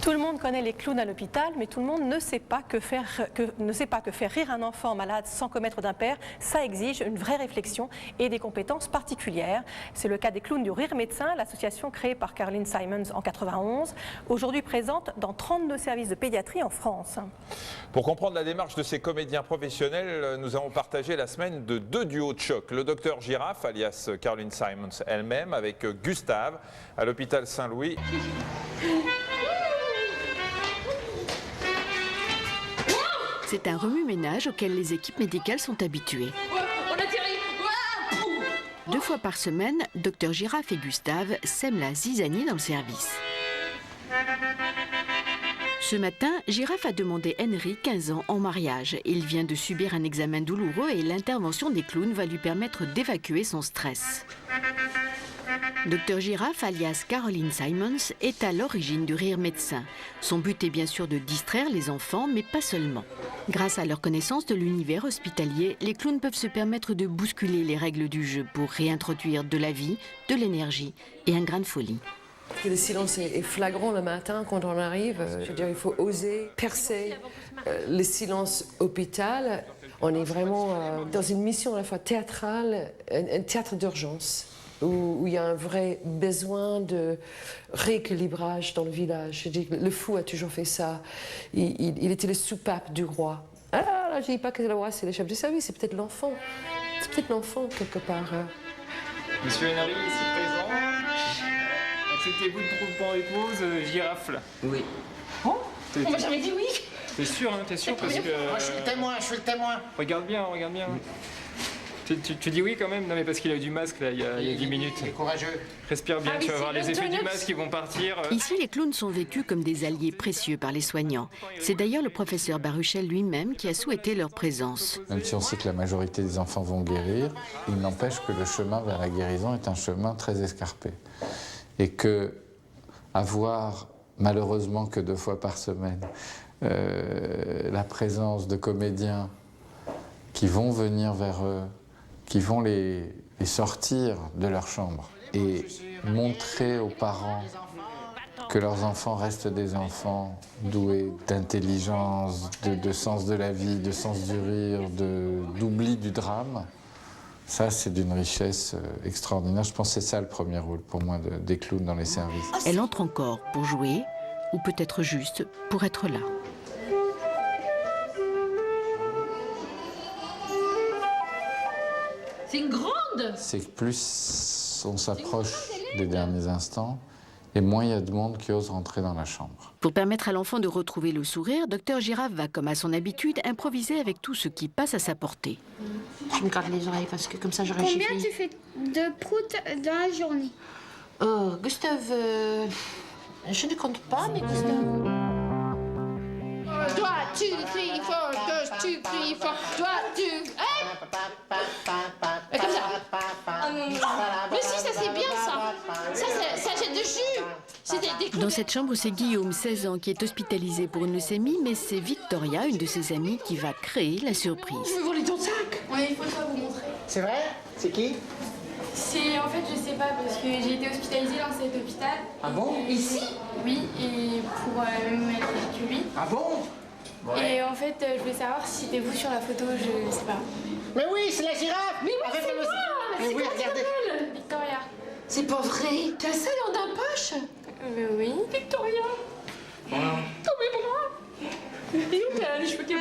Tout le monde connaît les clowns à l'hôpital, mais tout le monde ne sait pas que faire rire un enfant malade sans commettre d'impair, ça exige une vraie réflexion et des compétences particulières. C'est le cas des clowns du Rire Médecin, l'association créée par Caroline Simons en 91, aujourd'hui présente dans 32 services de pédiatrie en France. Pour comprendre la démarche de ces comédiens professionnels, nous avons partagé la semaine de 2 duos de choc. Le docteur Giraffe, alias Caroline Simons elle-même, avec Gustave, à l'hôpital Saint-Louis. C'est un remue-ménage auquel les équipes médicales sont habituées. 2 fois par semaine, Dr Giraffe et Gustave sèment la zizanie dans le service. Ce matin, Giraffe a demandé Henry, 15 ans, en mariage. Il vient de subir un examen douloureux et l'intervention des clowns va lui permettre d'évacuer son stress. Dr Giraffe, alias Caroline Simons, est à l'origine du Rire Médecin. Son but est bien sûr de distraire les enfants, mais pas seulement. Grâce à leur connaissance de l'univers hospitalier, les clowns peuvent se permettre de bousculer les règles du jeu pour réintroduire de la vie, de l'énergie et un grain de folie. Le silence est flagrant le matin quand on arrive. Je veux dire, il faut oser percer le silence hôpital. On est vraiment dans une mission à la fois théâtrale, un théâtre d'urgence, où il y a un vrai besoin de rééquilibrage dans le village. Je dis, le fou a toujours fait ça. Il était le soupape du roi. Ah là, je ne dis pas que le roi, c'est le chef du service, c'est peut-être l'enfant. C'est peut-être l'enfant, quelque part. Monsieur Henry, ici présent. Acceptez-vous de prendre épouse Giraffe là? Oui. Oh, on m'a jamais dit oui. T'es sûr, hein? T'es sûr parce que... Moi, je suis le témoin. Regarde bien, regarde bien. Tu dis oui quand même? Non mais parce qu'il a eu du masque là, il y a 10 minutes. Il est courageux. Respire bien, tu vas voir les effets du masque qui vont partir. Ici, les clowns sont vécus comme des alliés précieux par les soignants. C'est d'ailleurs le professeur Baruchel lui-même qui a souhaité leur présence. Même si on sait que la majorité des enfants vont guérir, il n'empêche que le chemin vers la guérison est un chemin très escarpé. Et que avoir, malheureusement que 2 fois par semaine, la présence de comédiens qui vont venir vers eux, qui vont les sortir de leur chambre et montrer aux parents que leurs enfants restent des enfants doués d'intelligence, de sens de la vie, de sens du rire, d'oubli du drame. Ça, c'est d'une richesse extraordinaire. Je pense que c'est ça le premier rôle pour moi des clowns dans les services. Elle entre encore pour jouer, ou peut-être juste pour être là. C'est une grande. C'est que plus on s'approche des derniers instants, et moins il y a de monde qui ose rentrer dans la chambre. Pour permettre à l'enfant de retrouver le sourire, Dr Giraffe va, comme à son habitude, improviser avec tout ce qui passe à sa portée. Je me gratte les oreilles parce que comme ça je réfléchis. Combien tu fais de proutes dans la journée? Gustave, je ne compte pas, mais Gustave... Toi, tu cries fort, toi, tu cries fort, toi, tu... Comme ça. Mais si, ça c'est bien ça. Ça jette de jus. Dans cette chambre, c'est Guillaume, 16 ans, qui est hospitalisé pour une leucémie, mais c'est Victoria, une de ses amies, qui va créer la surprise. Je veux voler ton sac. Oui, il faut pas vous montrer. C'est vrai? C'est qui? C'est en fait, je sais pas, parce que j'ai été hospitalisée dans cet hôpital. Ah bon? Ici? Oui, et pour même que lui. Ah bon? Et en fait, je voulais savoir si c'était vous sur la photo, je sais pas. Mais oui, c'est la girafe! Mais oui, c'est moi! Mais oui, regardez! Victoria. C'est pas vrai. Tu as ça dans ta poche? Mais oui, Victoria. Dans mes bras. Et où t'as les cheveux qui